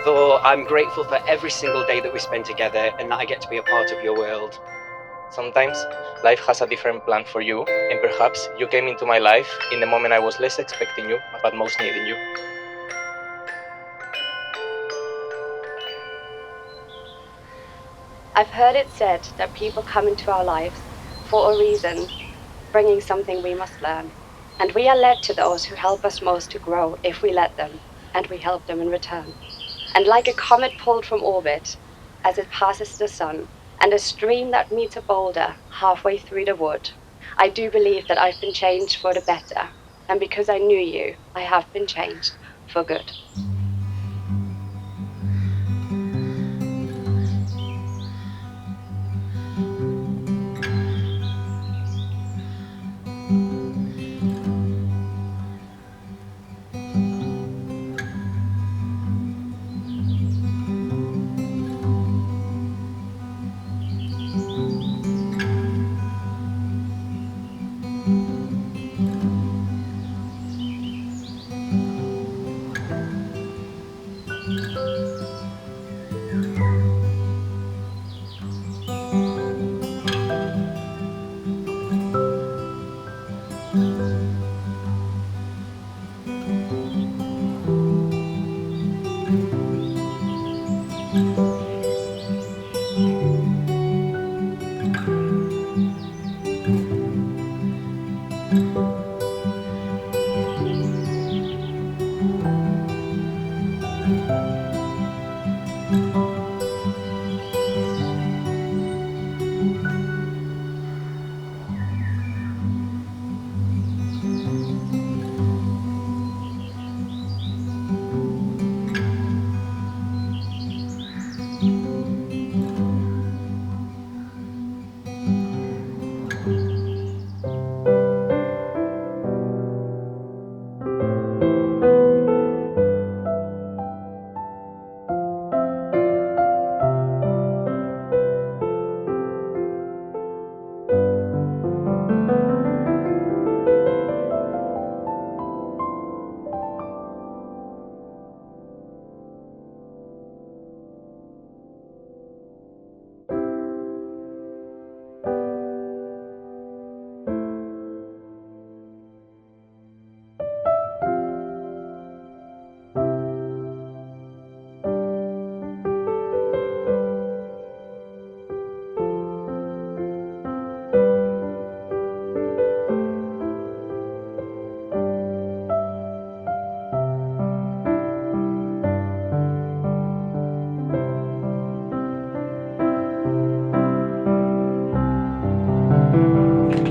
Although I'm grateful for every single day that we spend together and that I get to be a part of your world. Sometimes life has a different plan for you, and perhaps you came into my life in the moment I was less expecting you, but most needing you. I've heard it said that people come into our lives for a reason, bringing something we must learn. And we are led to those who help us most to grow if we let them, and we help them in return. And like a comet pulled from orbit as it passes the sun, and a stream that meets a boulder halfway through the wood, I do believe that I've been changed for the better. And because I knew you, I have been changed for good.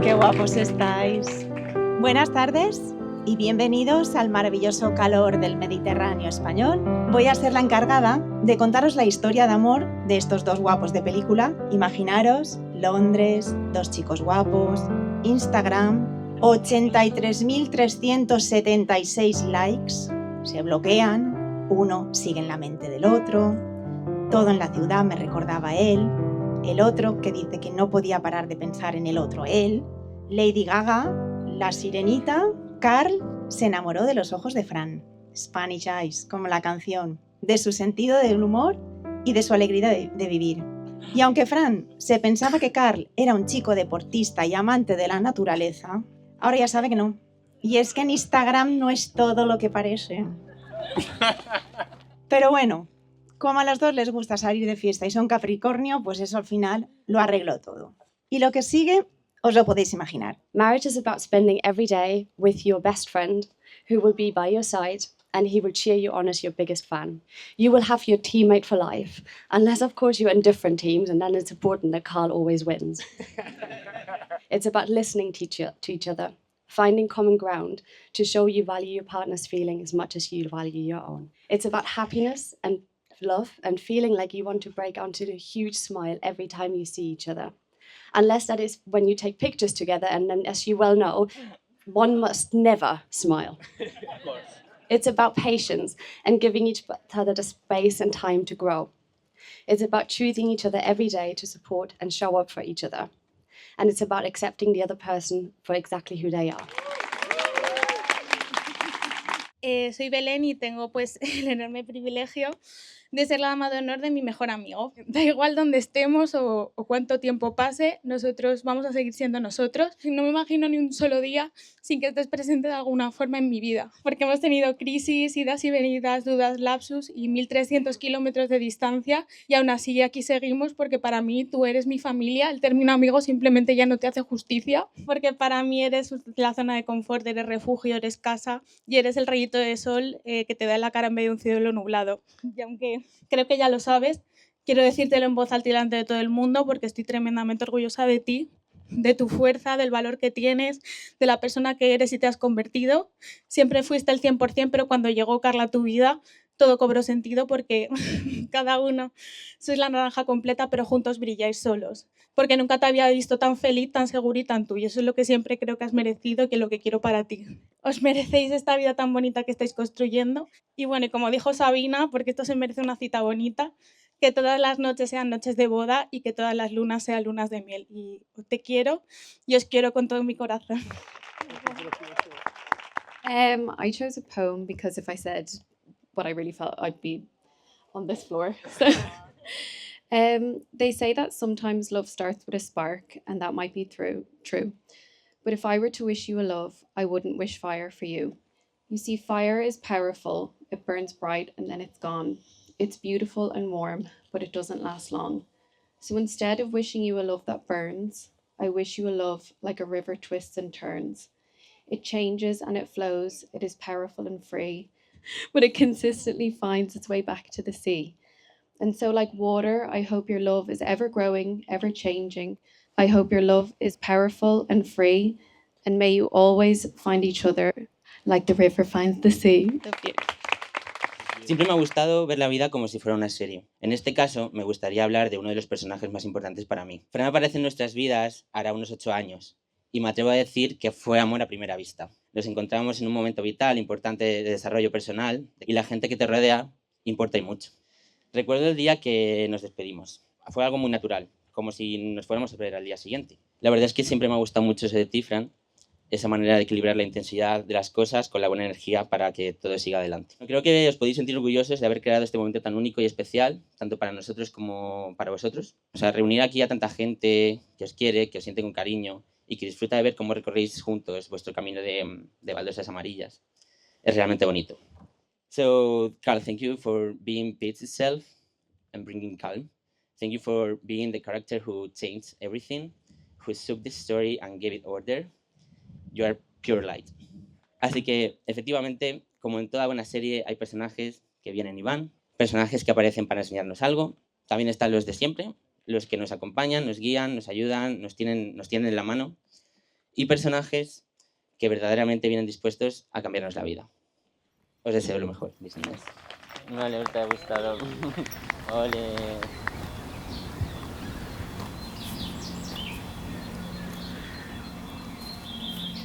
¡Qué guapos estáis! Buenas tardes y bienvenidos al maravilloso calor del Mediterráneo español. Voy a ser la encargada de contaros la historia de amor de estos dos guapos de película. Imaginaros, Londres, dos chicos guapos, Instagram, 83.376 likes, se bloquean, uno sigue en la mente del otro, todo en la ciudad me recordaba a él, el otro que dice que no podía parar de pensar en el otro él, Lady Gaga, la sirenita, Karl se enamoró de los ojos de Fran, Spanish Eyes, como la canción, de su sentido del humor y de su alegría de vivir. Y aunque Fran se pensaba que Karl era un chico deportista y amante de la naturaleza, ahora ya sabe que no. Y es que en Instagram no es todo lo que parece. Pero bueno, como a los dos les gusta salir de fiesta y son Capricornio, pues eso al final lo arregló todo. Y lo que sigue, os lo podéis imaginar. Marriage is about spending every day with your best friend who will be by your side and he will cheer you on as your biggest fan. You will have your teammate for life, unless of course you're in different teams and then it's important that Karl always wins. It's about listening to each other, finding common ground to show you value your partner's feeling as much as you value your own. It's about happiness and love and feeling like you want to break onto a huge smile every time you see each other. Unless that is when you take pictures together, and then, as you well know, one must never smile. It's about patience and giving each other the space and time to grow. It's about choosing each other every day to support and show up for each other. And it's about accepting the other person for exactly who they are. Soy Belén y tengo pues el enorme privilegio de ser la dama de honor de mi mejor amigo. Da igual dónde estemos o cuánto tiempo pase, nosotros vamos a seguir siendo nosotros. No me imagino ni un solo día sin que estés presente de alguna forma en mi vida, porque hemos tenido crisis, idas y venidas, dudas, lapsus y 1300 kilómetros de distancia, y aún así aquí seguimos, porque para mí tú eres mi familia. El término amigo simplemente ya no te hace justicia, porque para mí eres la zona de confort, eres refugio, eres casa y eres el rayito de sol que te da en la cara en medio de un cielo nublado. Y aunque creo que ya lo sabes, quiero decírtelo en voz alta delante de todo el mundo, porque estoy tremendamente orgullosa de ti, de tu fuerza, del valor que tienes, de la persona que eres y te has convertido. Siempre fuiste el 100%, pero cuando llegó Carla a tu vida, todo cobró sentido, porque cada uno sois la naranja completa, pero juntos brilláis solos. Porque nunca te había visto tan feliz, tan seguro y tan tú. Y eso es lo que siempre creo que has merecido y que es lo que quiero para ti. Os merecéis esta vida tan bonita que estáis construyendo. Y bueno, y como dijo Sabina, porque esto se merece una cita bonita, que todas las noches sean noches de boda y que todas las lunas sean lunas de miel. Y te quiero y os quiero con todo mi corazón. I chose a poem because if I said what I really felt, I'd be on this floor. So, they say that sometimes love starts with a spark, and that might be true. But if I were to wish you a love, I wouldn't wish fire for you. You see, fire is powerful. It burns bright and then it's gone. It's beautiful and warm, but it doesn't last long. So instead of wishing you a love that burns, I wish you a love like a river twists and turns. It changes and it flows. It is powerful and free, but it consistently finds its way back to the sea. And so, like water, I hope your love is ever growing, ever changing. I hope your love is powerful and free, and may you always find each other like the river finds the sea. Love you. Siempre me ha gustado ver la vida como si fuera una serie. En este caso, me gustaría hablar de uno de los personajes más importantes para mí. Fran aparece en nuestras vidas hará unos 8 años, y me atrevo a decir que fue amor a primera vista. Nos encontramos en un momento vital, importante de desarrollo personal, y la gente que te rodea importa y mucho. Recuerdo el día que nos despedimos. Fue algo muy natural, como si nos fuéramos a ver al día siguiente. La verdad es que siempre me ha gustado mucho eso de ti, Fran, esa manera de equilibrar la intensidad de las cosas con la buena energía para que todo siga adelante. Creo que os podéis sentir orgullosos de haber creado este momento tan único y especial, tanto para nosotros como para vosotros. O sea, reunir aquí a tanta gente que os quiere, que os siente con cariño y que disfruta de ver cómo recorréis juntos vuestro camino de baldosas amarillas. Es realmente bonito. So, Karl, thank you for being peace itself and bringing calm. Thank you for being the character who changed everything, who shook this story and gave it order. You are pure light. Así que, efectivamente, como en toda buena serie, hay personajes que vienen y van, personajes que aparecen para enseñarnos algo. También están los de siempre, los que nos acompañan, nos guían, nos ayudan, nos tienen en la mano. Y personajes que verdaderamente vienen dispuestos a cambiarnos la vida. Os deseo lo mejor, mis niñas. Vale, te ha gustado. Ole.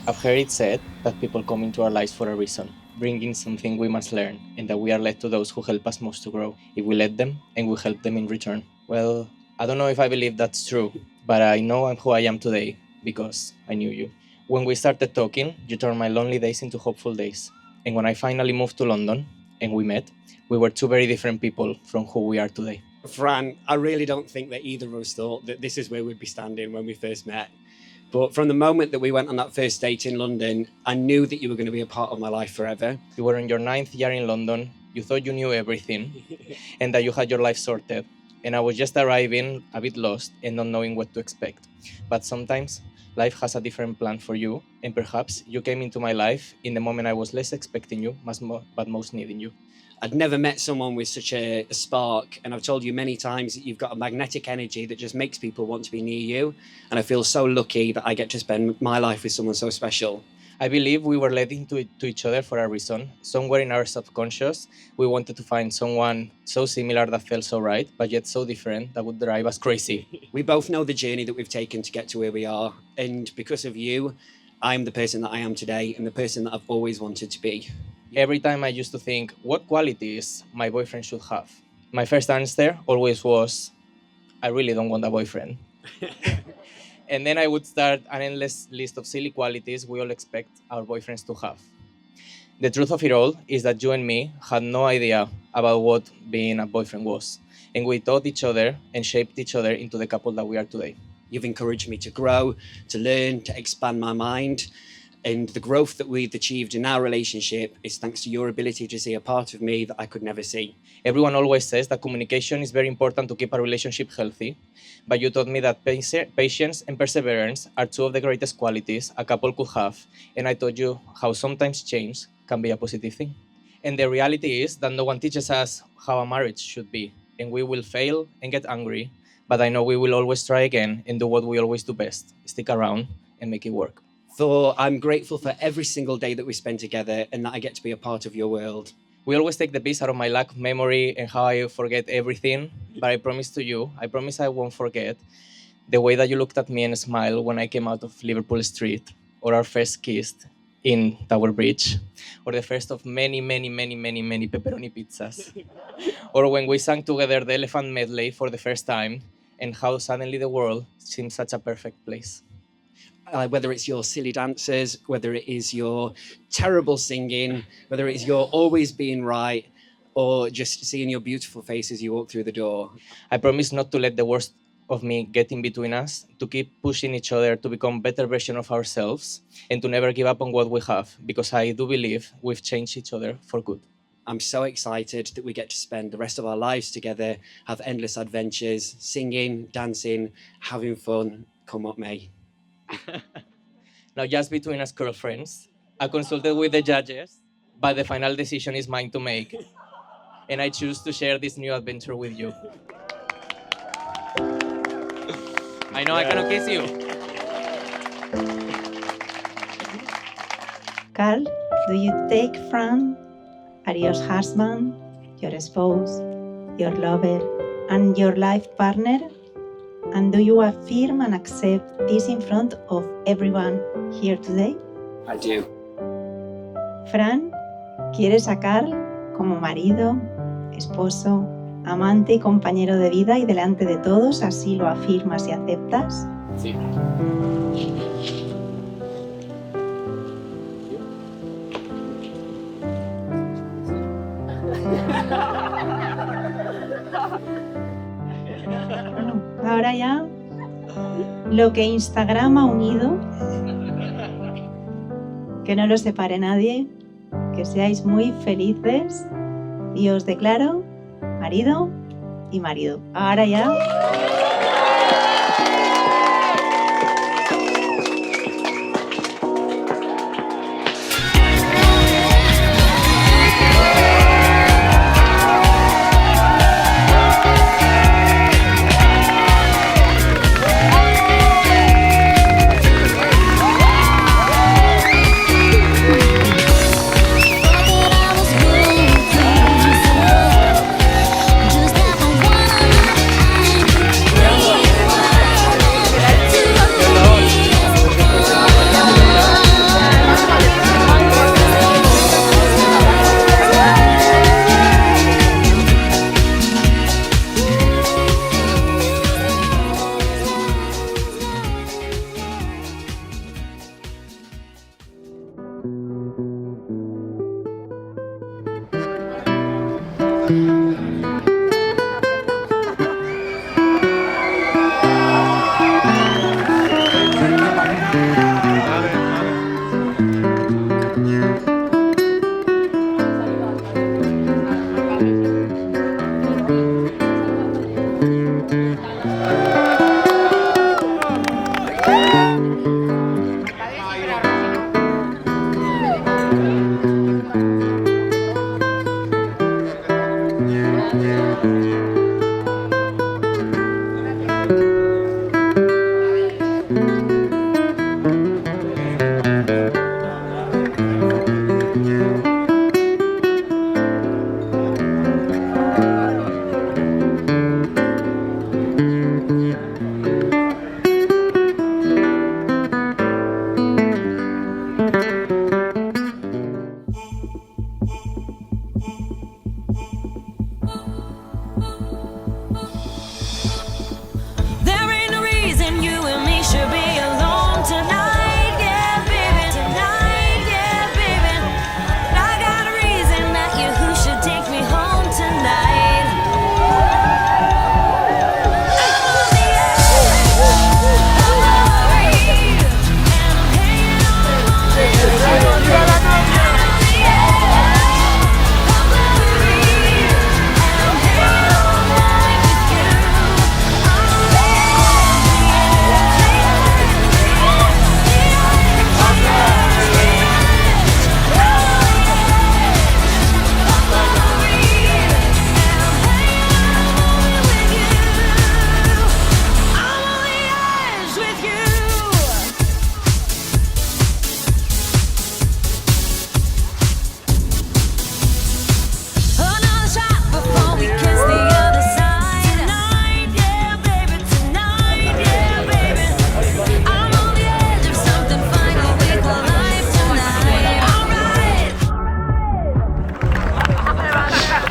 I've heard it said that people come into our lives for a reason, bringing something we must learn, and that we are led to those who help us most to grow, if we let them and we help them in return. Well, I don't know if I believe that's true, but I know I'm who I am today because I knew you. When we started talking, you turned my lonely days into hopeful days. And when I finally moved to London and we met, we were two very different people from who we are today. Fran, I really don't think that either of us thought that this is where we'd be standing when we first met. But from the moment that we went on that first date in London, I knew that you were going to be a part of my life forever. You were in your 9th year in London, you thought you knew everything, and that you had your life sorted. And I was just arriving, a bit lost, and not knowing what to expect. But sometimes, life has a different plan for you, and perhaps you came into my life in the moment I was less expecting you, but most needing you. I'd never met someone with such a spark, and I've told you many times that you've got a magnetic energy that just makes people want to be near you, and I feel so lucky that I get to spend my life with someone so special. I believe we were led into to each other for a reason. Somewhere in our subconscious, we wanted to find someone so similar that felt so right, but yet so different that would drive us crazy. We both know the journey that we've taken to get to where we are, and because of you, I'm the person that I am today and the person that I've always wanted to be. Every time I used to think, what qualities my boyfriend should have? My first answer always was, I really don't want a boyfriend. And then I would start an endless list of silly qualities we all expect our boyfriends to have. The truth of it all is that you and me had no idea about what being a boyfriend was, and we taught each other and shaped each other into the couple that we are today. You've encouraged me to grow, to learn, to expand my mind. And the growth that we've achieved in our relationship is thanks to your ability to see a part of me that I could never see. Everyone always says that communication is very important to keep a relationship healthy, but you taught me that patience and perseverance are two of the greatest qualities a couple could have, and I taught you how sometimes change can be a positive thing. And the reality is that no one teaches us how a marriage should be, and we will fail and get angry, but I know we will always try again and do what we always do best, stick around and make it work. Thor, I'm grateful for every single day that we spend together and that I get to be a part of your world. We always take the piss out of my lack of memory and how I forget everything, but I promise I won't forget the way that you looked at me and smiled when I came out of Liverpool Street, or our first kiss in Tower Bridge, or the first of many pepperoni pizzas, or when we sang together the Elephant Medley for the first time, and how suddenly the world seems such a perfect place. Whether it's your silly dances, whether it is your terrible singing, whether it is your always being right, or just seeing your beautiful face as you walk through the door. I promise not to let the worst of me get in between us, to keep pushing each other to become better version of ourselves, and to never give up on what we have, because I do believe we've changed each other for good. I'm so excited that we get to spend the rest of our lives together, have endless adventures, singing, dancing, having fun, come what may. Now, just between us girlfriends, I consulted with the judges, but the final decision is mine to make, and I choose to share this new adventure with you. I know I cannot kiss you. Karl, do you take Fran as your husband, your spouse, your lover, and your life partner? And do you affirm and accept this in front of everyone here today? I do. Fran, ¿quieres a Karl como marido, esposo, amante y compañero de vida y delante de todos así lo afirmas y aceptas? Sí. Ahora ya, lo que Instagram ha unido, que no lo separe nadie, que seáis muy felices y os declaro marido y marido. Ahora ya.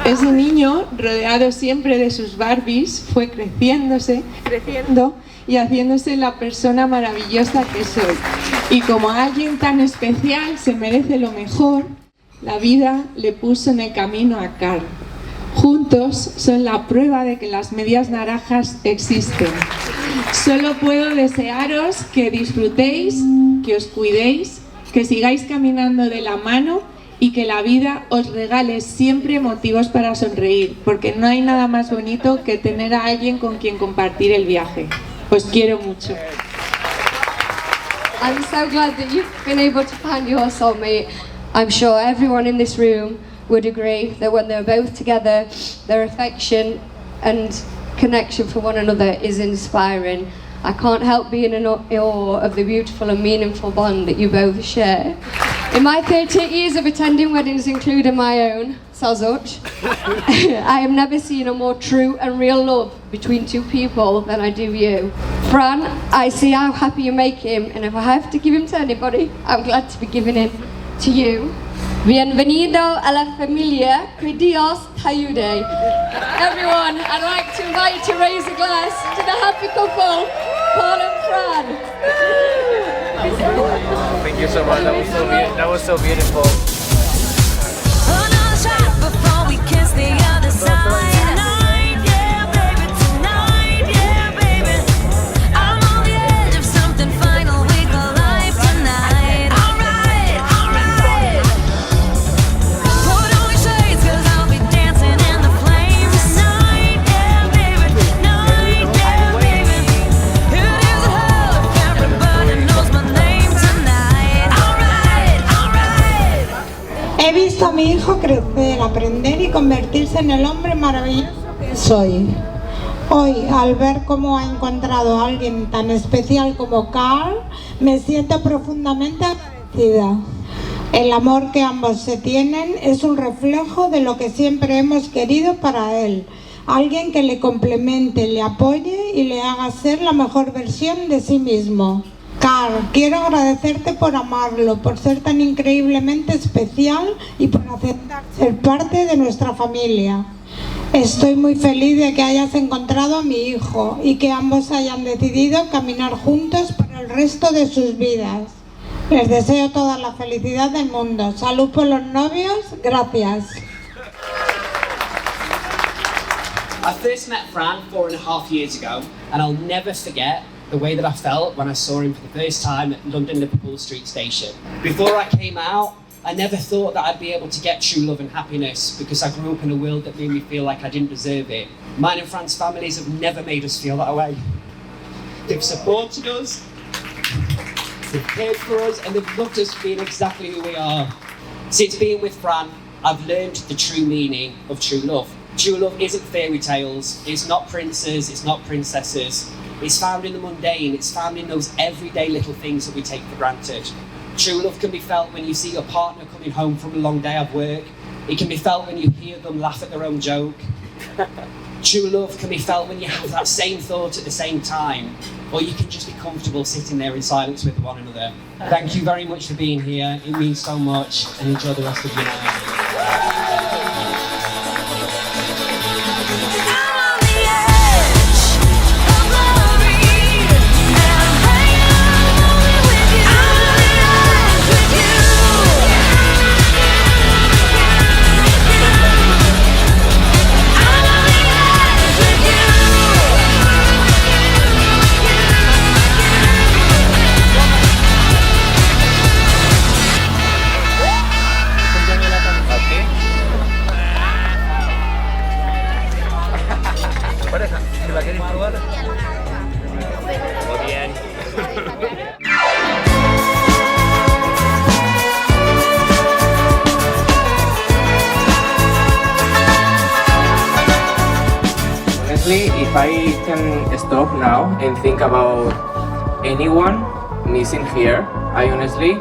Ese niño, rodeado siempre de sus Barbies, fue creciendo y haciéndose la persona maravillosa que soy. Y como alguien tan especial se merece lo mejor, la vida le puso en el camino a Karl. Juntos son la prueba de que las medias naranjas existen. Solo puedo desearos que disfrutéis, que os cuidéis, que sigáis caminando de la mano y que la vida os regale siempre motivos para sonreír, porque no hay nada más bonito que tener a alguien con quien compartir el viaje. Os quiero mucho. I'm so glad that you've been able to find your soulmate. I'm sure everyone in this room would agree that when they're both together, their affection and connection for one another is inspiring. I can't help being in awe of the beautiful and meaningful bond that you both share. In my 38 years of attending weddings, including my own, Sazuch, I have never seen a more true and real love between two people than I do you. Fran, I see how happy you make him, and if I have to give him to anybody, I'm glad to be giving him to you. Bienvenido a la familia, que Dios te ayude. Everyone, I'd like to invite you to raise a glass to the happy couple, Karl and Fran. Thank you so much. That was so beautiful. Another shot before we kiss the other side. Tonight, yeah, baby, tonight, yeah, baby. I'm on the edge of something final. We go live tonight. Alright, alright. Put on your shades, 'cause I'll be dancing in the flames. Tonight, yeah, baby, tonight, yeah, baby. It is hell if everybody knows my name tonight. Alright, alright. He visto a mi hijo crecer, aprender y convertirse en el hombre maravilloso que soy. Hoy, al ver cómo ha encontrado a alguien tan especial como Karl, me siento profundamente agradecida. El amor que ambos se tienen es un reflejo de lo que siempre hemos querido para él. Alguien que le complemente, le apoye y le haga ser la mejor versión de sí mismo. Karl, quiero agradecerte por amarlo, por ser tan increíblemente especial y por aceptar ser parte de nuestra familia. Estoy muy feliz de que hayas encontrado a mi hijo y que ambos hayan decidido caminar juntos por el resto de sus vidas. Les deseo toda la felicidad del mundo. Salud por los novios. Gracias. I first met Fran 4.5 years ago, and I'll never forget the way that I felt when I saw him for the first time at London Liverpool Street Station. Before I came out, I never thought that I'd be able to get true love and happiness because I grew up in a world that made me feel like I didn't deserve it. Mine and Fran's families have never made us feel that way. They've supported us, they've cared for us, and they've loved us being exactly who we are. Since being with Fran, I've learned the true meaning of true love. True love isn't fairy tales, it's not princes, it's not princesses. It's found in the mundane, it's found in those everyday little things that we take for granted. True love can be felt when you see your partner coming home from a long day of work. It can be felt when you hear them laugh at their own joke. True love can be felt when you have that same thought at the same time, or you can just be comfortable sitting there in silence with one another. Thank you very much for being here, it means so much, and enjoy the rest of your night. ¿Se la queréis probar? Muy bien. Honestly, if I can stop now and think about anyone missing here, I honestly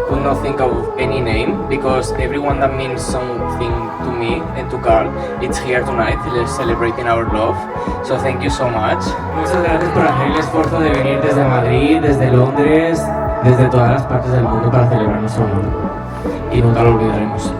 could not think of any name because everyone that means something to me and to Karl, it's here tonight celebrating our love. So thank you so much. Muchas gracias por hacer el esfuerzo de venir desde Madrid, desde Londres, desde todas las partes del mundo para celebrar nuestro amor. Y nunca lo olvidaremos.